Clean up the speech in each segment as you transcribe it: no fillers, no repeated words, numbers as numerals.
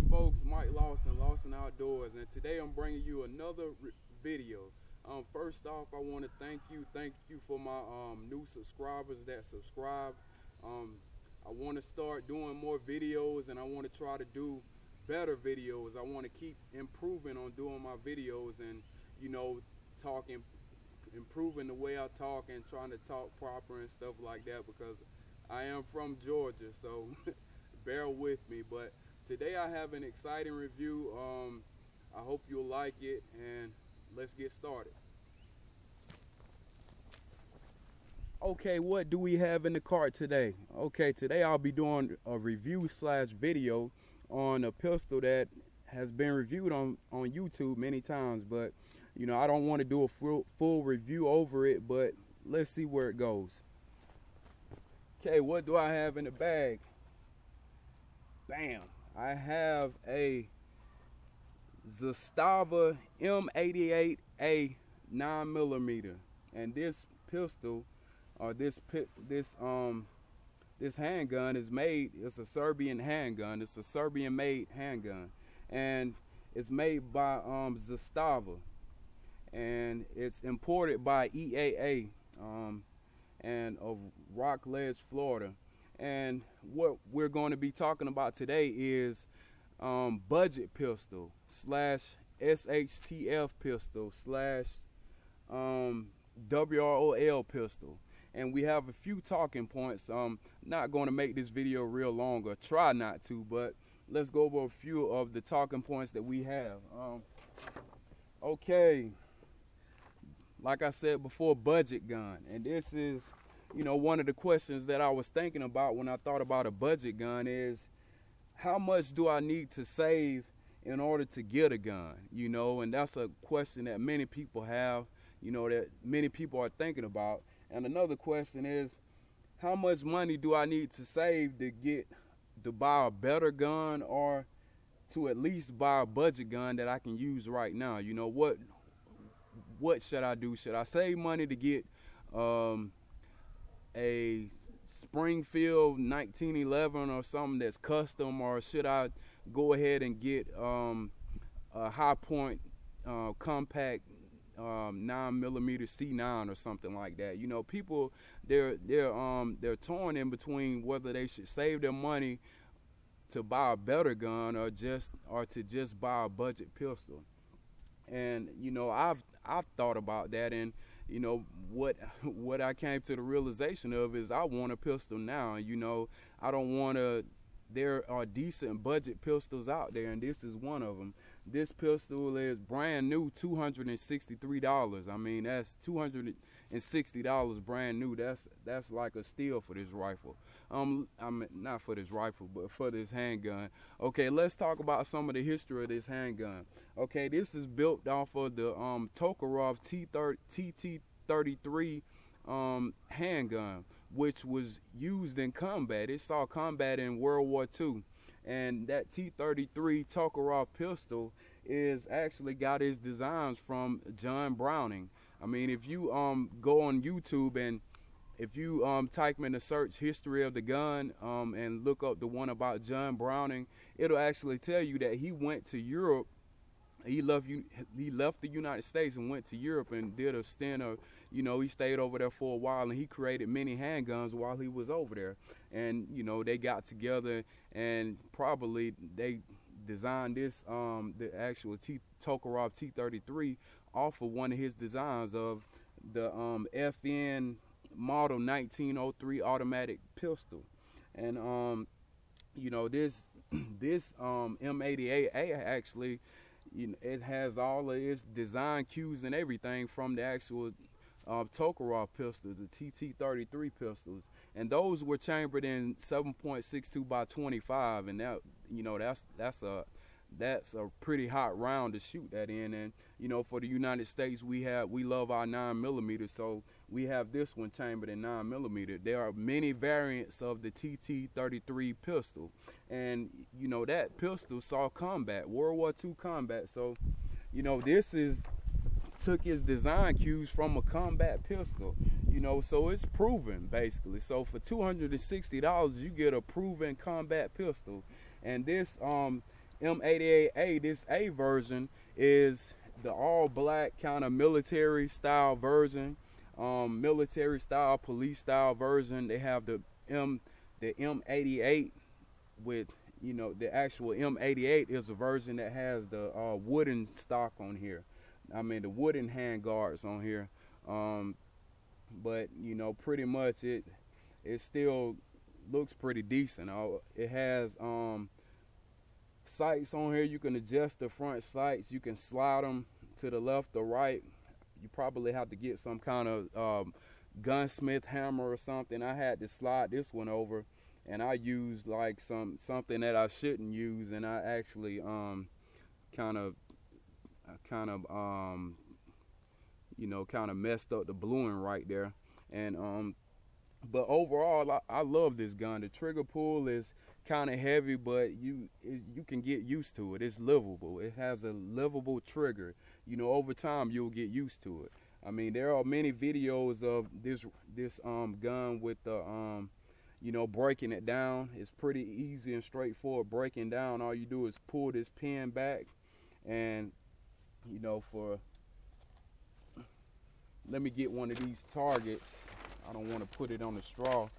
folks, Mike Lawson Outdoors, and today I'm bringing you another video. First off, I want to thank you for my new subscribers that subscribe. I want to start doing more videos, and I want to try to do better videos. I want to keep improving on doing my videos, and improving the way I talk and trying to talk proper and stuff like that, because I am from Georgia, so bear with me. But today I have an exciting review. I hope you'll like it, and let's get started. Okay, what do we have in the cart today? Okay, today I'll be doing a review / video on a pistol that has been reviewed on YouTube many times, but I don't want to do a full review over it, but let's see where it goes. Okay, what do I have in the bag? Bam! I have a Zastava M88A 9mm, and this pistol, or this handgun is made. It's a Serbian handgun. It's a Serbian-made handgun, and it's made by Zastava, and it's imported by EAA and of Rockledge, Florida. And what we're going to be talking about today is budget pistol / SHTF pistol / WROL pistol. And we have a few talking points. I'm not going to make this video real long, or try not to, but let's go over a few of the talking points that we have. Okay, like I said before, budget gun. And this is, one of the questions that I was thinking about when I thought about a budget gun is, how much do I need to save in order to get a gun? And that's a question that many people have, that many people are thinking about. And another question is, how much money do I need to save to buy a better gun, or to at least buy a budget gun that I can use right now? What should I do? Should I save money to get a Springfield 1911 or something that's custom, or should I go ahead and get a high point compact 9mm C9 or something like that? People they're torn in between whether they should save their money to buy a better gun or to just buy a budget pistol. And I've thought about that, and what I came to the realization of is I want a pistol now. I don't want to. There are decent budget pistols out there, and this is one of them. This pistol is brand new, $263. I mean, that's $260 brand new. That's like a steal for this rifle. I mean, not for this rifle, but for this handgun. Okay, let's talk about some of the history of this handgun. Okay, this is built off of the Tokarev TT33 handgun, which was used in combat. It saw combat in World War II. And that T33 Tokarev pistol is actually got its designs from John Browning. I mean, if you go on YouTube and if you type in the search history of the gun and look up the one about John Browning, it'll actually tell you that he went to Europe. He left the United States and went to Europe and did a stint of, he stayed over there for a while, and he created many handguns while he was over there. And, they got together and probably they designed this, the actual Tokarev T33 off of one of his designs of the FN model 1903 automatic pistol. And, this M88A actually, it has all of its design cues and everything from the actual Tokarev pistol, the TT33 pistols, and those were chambered in 7.62 by 25, and that that's a pretty hot round to shoot that in. And for the United States, we love our 9mm, so we have this one chambered in 9mm. There are many variants of the TT33 pistol, and that pistol saw combat, World War II combat. So this took its design cues from a combat pistol, so it's proven basically. So for $260, you get a proven combat pistol. And this M88A, this A version, is the all black kind of military style version, military style, police style version. They have the M88 with, you know, the actual M88 is a version that has the wooden stock on here. I mean, the wooden hand guards on here. But you know, pretty much it still looks pretty decent. It has sights on here. You can adjust the front sights. You can slide them to the left or right. You probably have to get some kind of gunsmith hammer or something. I had to slide this one over, and I used like something that I shouldn't use, and I actually kind of you know, kind of messed up the bluing right there. And but overall, I love this gun. The trigger pull is kind of heavy, but you can get used to it. It's livable. It has a livable trigger. You know, over time you'll get used to it. I mean, there are many videos of this gun with the you know, breaking it down. It's pretty easy and straightforward breaking down. All you do is pull this pin back, and you know, let me get one of these targets. I don't want to put it on the straw,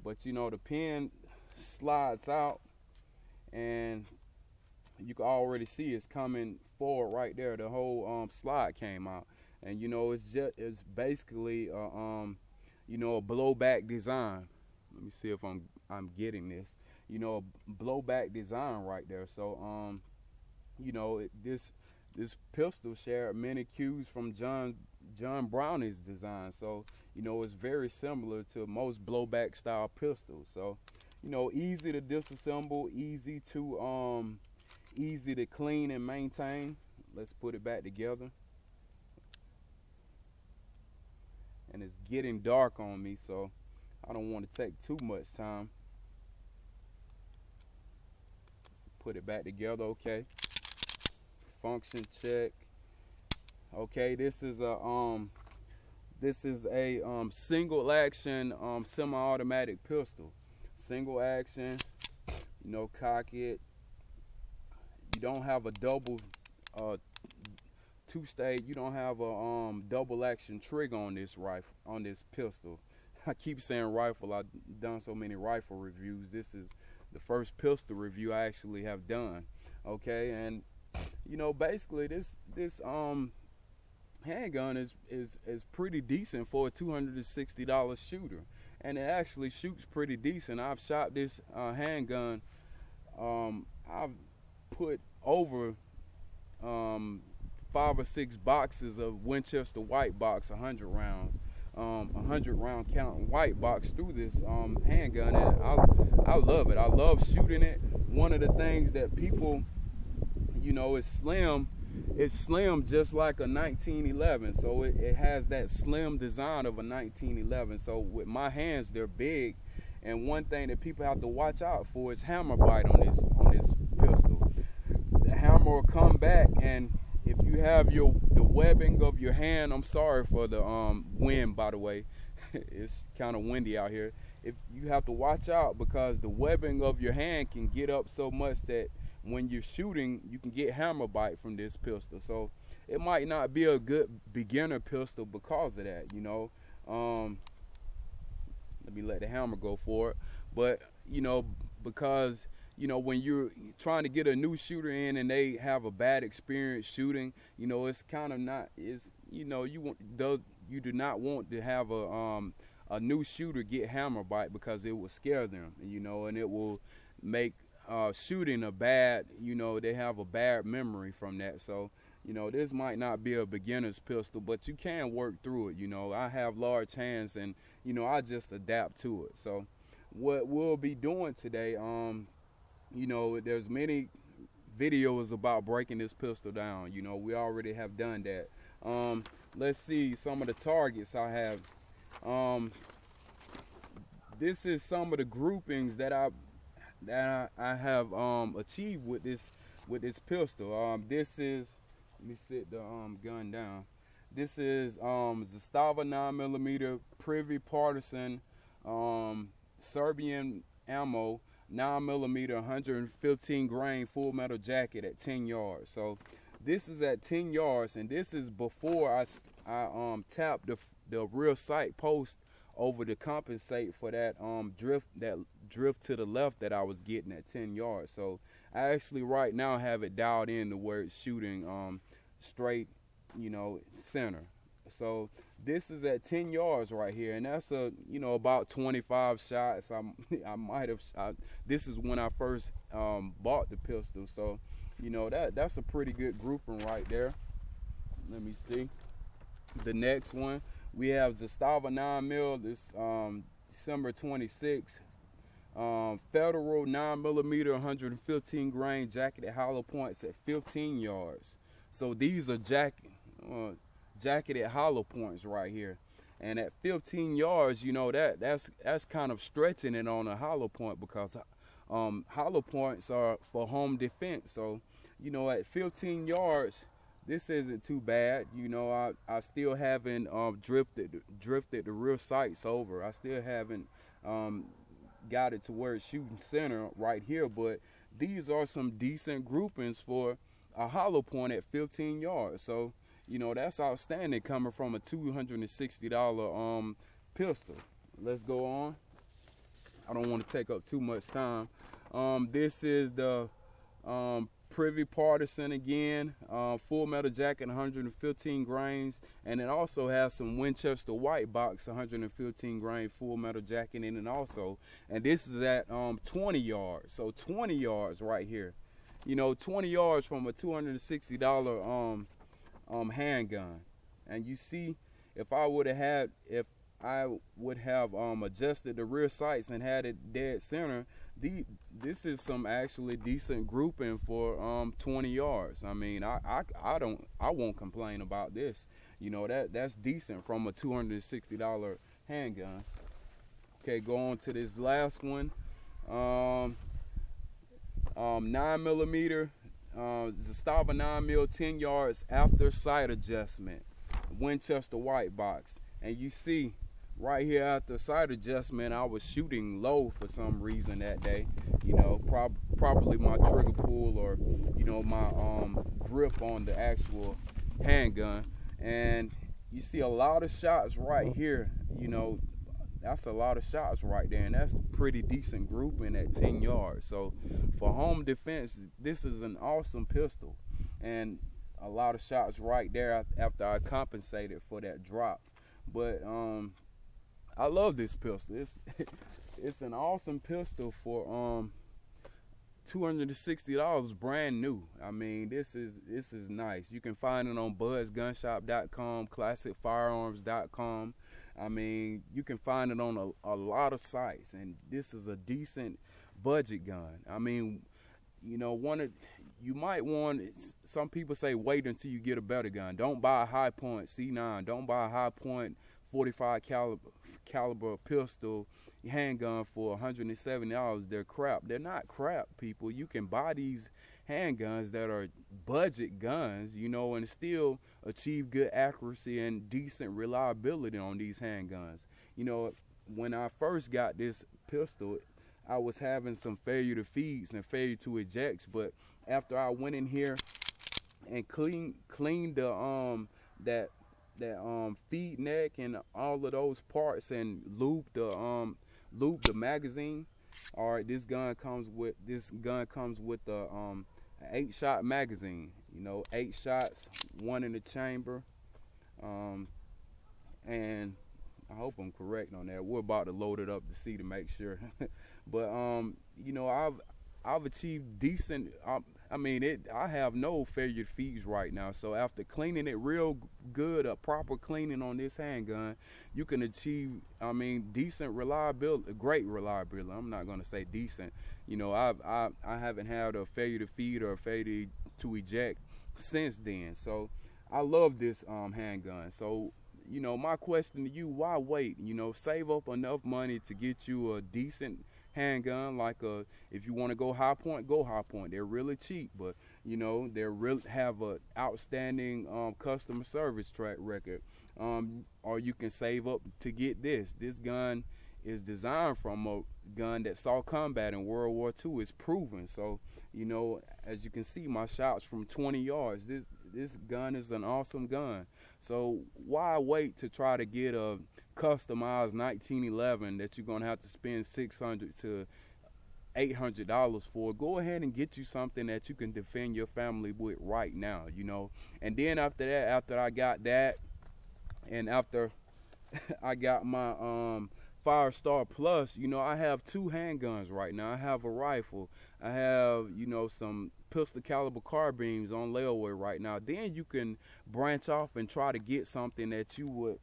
but you know, the pin slides out, and you can already see it's coming forward right there. The whole slide came out, and you know, it's basically you know, a blowback design. Let me see if I'm getting this. You know, a blowback design right there. So you know, this pistol shared many cues from John Browning's design. So you know, it's very similar to most blowback style pistols. So you know, easy to disassemble, easy to clean and maintain. Let's put it back together. And it's getting dark on me, so I don't want to take too much time. Put it back together. Okay. Function check. Okay, this is a single action semi-automatic pistol. Single action, you know, cock it. You don't have a double two-stage. You don't have a double action trigger on this rifle, on this pistol. I keep saying rifle. I've done so many rifle reviews. This is the first pistol review I actually have done. Okay, and you know, basically this handgun is pretty decent for a $260 shooter, and it actually shoots pretty decent. I've shot this handgun. I've put over 5 or 6 boxes of Winchester white box, 100 rounds, 100 round count white box through this handgun, and I love it. I love shooting it. One of the things that people, you know, it's slim. It's slim just like a 1911, so it has that slim design of a 1911. So with my hands, they're big, and one thing that people have to watch out for is hammer bite on this pistol. The hammer will come back, and if you have the webbing of your hand, I'm sorry for the wind, by the way. It's kind of windy out here. If you have to watch out, because the webbing of your hand can get up so much that when you're shooting, you can get hammer bite from this pistol. So it might not be a good beginner pistol because of that, you know. Let me let the hammer go for it. But, you know, because, you know, when you're trying to get a new shooter in and they have a bad experience shooting, you know, it's kind of not, it's, you know, you do not want to have a new shooter get hammer bite, because it will scare them, you know, and it will make shooting a bad, you know, they have a bad memory from that. So, you know, this might not be a beginner's pistol, but you can work through it. You know, I have large hands, and, you know, I just adapt to it. So what we'll be doing today, you know, there's many videos about breaking this pistol down. You know, we already have done that. Let's see some of the targets I have. This is some of the groupings that I have achieved with this pistol. This is, let me sit the gun down. This is Zastava 9mm Privy Partisan Serbian ammo, 9mm 115 grain full metal jacket at 10 yards. So this is at 10 yards, and this is before I tapped the real sight post over to compensate for that drift to the left that I was getting at 10 yards. So I actually right now have it dialed in to where it's shooting straight, center. So this is at 10 yards right here, and that's about 25 shots. I might have. This is when I first bought the pistol, so that's a pretty good grouping right there. Let me see. The next one we have Zastava 9mm. This December 26th. Federal 9mm 115 grain jacketed hollow points at 15 yards. So these are jacketed hollow points right here, and at 15 yards, that's kind of stretching it on a hollow point, because hollow points are for home defense. So at 15 yards, this isn't too bad. I still haven't drifted the rear sights over. I still haven't got it to where it's shooting center right here, but these are some decent groupings for a hollow point at 15 yards. So that's outstanding coming from a $260 pistol. Let's go on. I don't want to take up too much time. This is the Privy Partisan again, full metal jacket, 115 grains, and it also has some Winchester white box, 115 grain full metal jacket in it also. And this is at 20 yards. So 20 yards right here. 20 yards from a $260 handgun. And you see, if I would have adjusted the rear sights and had it dead center, this is some actually decent grouping for 20 yards. I mean, I won't complain about this. That's decent from a $260 handgun. Okay, go on to this last one. 9mm Zastava 9mm 10 yards after sight adjustment, Winchester white box. And you see right here after sight adjustment, I was shooting low for some reason that day. Probably my trigger pull, or my grip on the actual handgun. And you see a lot of shots right here. That's a lot of shots right there, and that's a pretty decent grouping at 10 yards. So for home defense, this is an awesome pistol, and a lot of shots right there after I compensated for that drop. But I love this pistol. It's an awesome pistol for $260 brand new. I mean, this is nice. You can find it on buzzgunshop.com, classicfirearms.com. I mean, you can find it on a lot of sites, and this is a decent budget gun. I mean, you might want, some people say wait until you get a better gun. Don't buy a high point C9. Don't buy a high point 45 caliber pistol handgun for $170. They're crap. They're not crap, people. You can buy these handguns that are budget guns, and still achieve good accuracy and decent reliability on these handguns. When I first got this pistol, I was having some failure to feeds and failure to ejects, but after I went in here and cleaned the that feed neck and all of those parts and looped the magazine. All right, this gun comes with the 8-shot magazine. 8 shots, 1 in the chamber, and I hope I'm correct on that. We're about to load it up to see to make sure. But I've achieved decent. I have no failure feeds right now. So after cleaning it real good, a proper cleaning on this handgun, you can achieve, decent reliability, great reliability. I'm not gonna say decent. I haven't had a failure to feed or a failure to eject since then. So I love this handgun. So my question to you, why wait? Save up enough money to get you a decent handgun. Like if you want to go high point, go high point. They're really cheap, but they really have a outstanding customer service track record. Or you can save up to get this. This gun is designed from a gun that saw combat in World War II. It's proven. So, you know, as you can see, my shots from 20 yards. This gun is an awesome gun. So why wait to try to get a customized 1911 that you're gonna have to spend $600 to $800 for? Go ahead and get you something that you can defend your family with right now, you know. And then after that, after I got that, and after I got my Firestar Plus, you know, I have 2 handguns right now. I have a rifle. I have, you know, some pistol caliber carbines on layaway right now. Then you can branch off and try to get something that you would,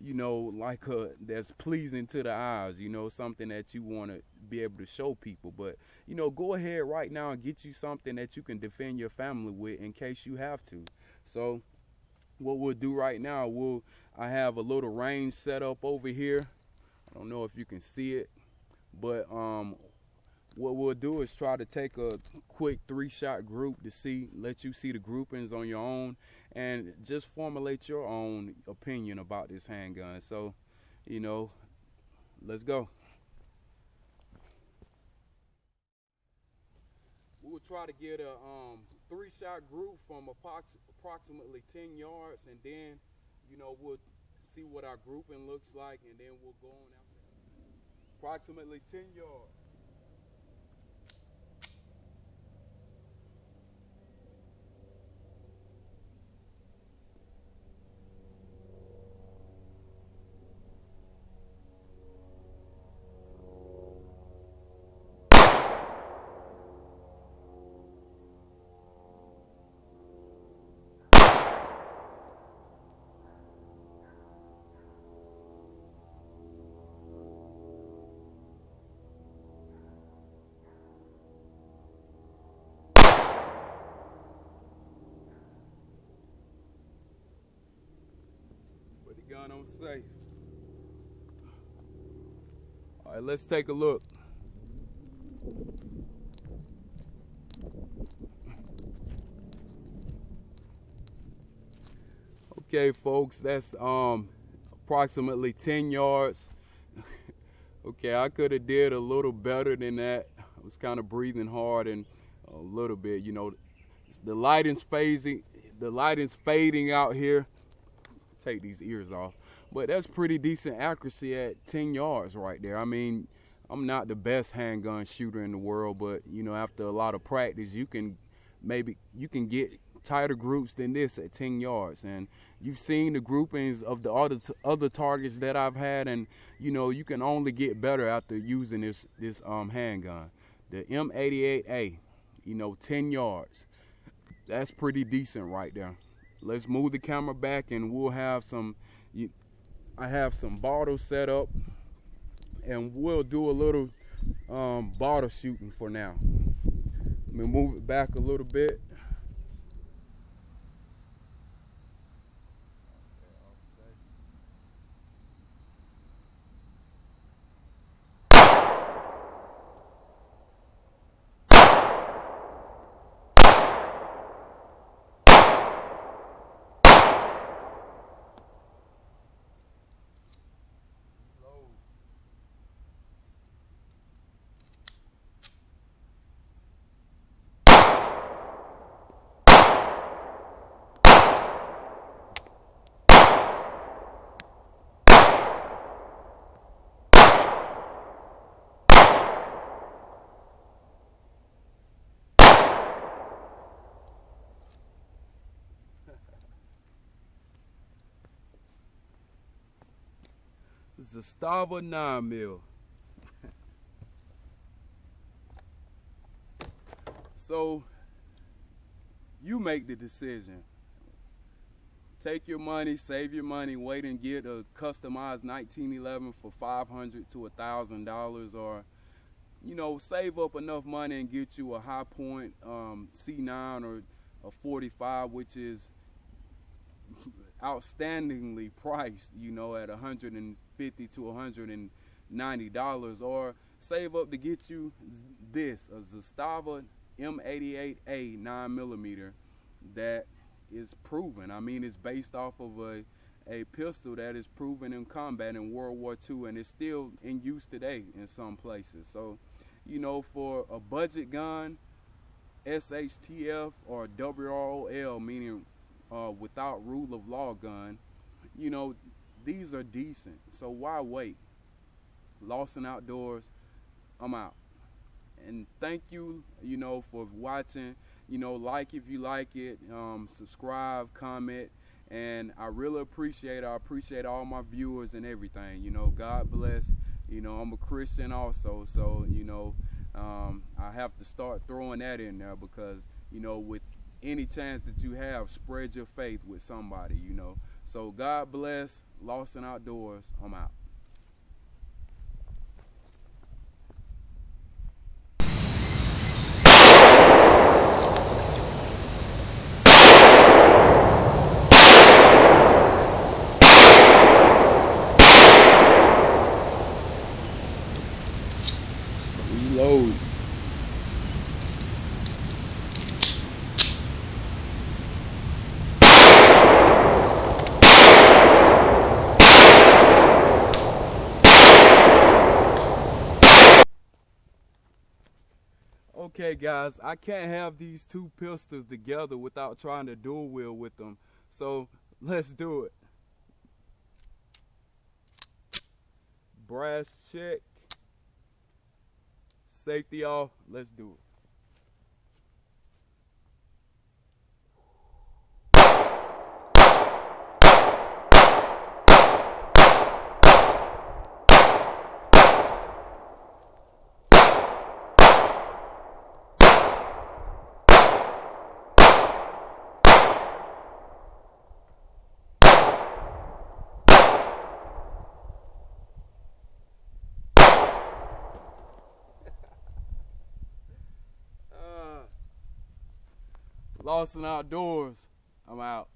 you know, like that's pleasing to the eyes, you know, something that you want to be able to show people. But, you know, go ahead right now and get you something that you can defend your family with in case you have to. So what we'll do right now, I have a little range set up over here. I don't know if you can see it, but what we'll do is try to take a quick 3-shot group to let you see the groupings on your own and just formulate your own opinion about this handgun. So, you know, let's go. We'll try to get a 3-shot group from approximately 10 yards, and then, you know, we'll see what our grouping looks like, and then we'll go on after that. Approximately 10 yards. Put the gun on safe. All right, let's take a look. Okay, folks, that's approximately 10 yards. Okay, I could have did a little better than that. I was kind of breathing hard and a little bit, you know, the lighting's fading out here. Take these ears off, but that's pretty decent accuracy at 10 yards right there. I mean, I'm not the best handgun shooter in the world, but you know, after a lot of practice, you can get tighter groups than this at 10 yards. And you've seen the groupings of the other targets that I've had, and you know, you can only get better after using this handgun, the M88A. You know, 10 yards. That's pretty decent right there. Let's move the camera back, and we'll have I have some bottles set up, and we'll do a little bottle shooting for now. Let me move it back a little bit. Zastava 9mm. So you make the decision. Take your money, save your money, wait and get a customized 1911 for $500 to $1,000, or you know, save up enough money and get you a high point C9 or a 45, which is outstandingly priced, you know, at $150 to $190, or save up to get you this, a Zastava M88A 9mm that is proven. I mean, it's based off of a pistol that is proven in combat in World War II and is still in use today in some places. So, you know, for a budget gun, SHTF or WROL, meaning without rule of law gun, you know, these are decent. So why wait? Lawson Outdoors, I'm out. And thank you, you know, for watching. You know, like if you like it, subscribe, comment, and I really appreciate it. I appreciate all my viewers and everything. You know, God bless. You know, I'm a Christian also, so, you know, I have to start throwing that in there because, you know, with any chance that you have, spread your faith with somebody, you know. So God bless. Lawson Outdoors, I'm out. Reload. Okay guys, I can't have these two pistols together without trying to dual wield with them. So let's do it. Brass check. Safety off. Let's do it. Lawson Outdoors, I'm out.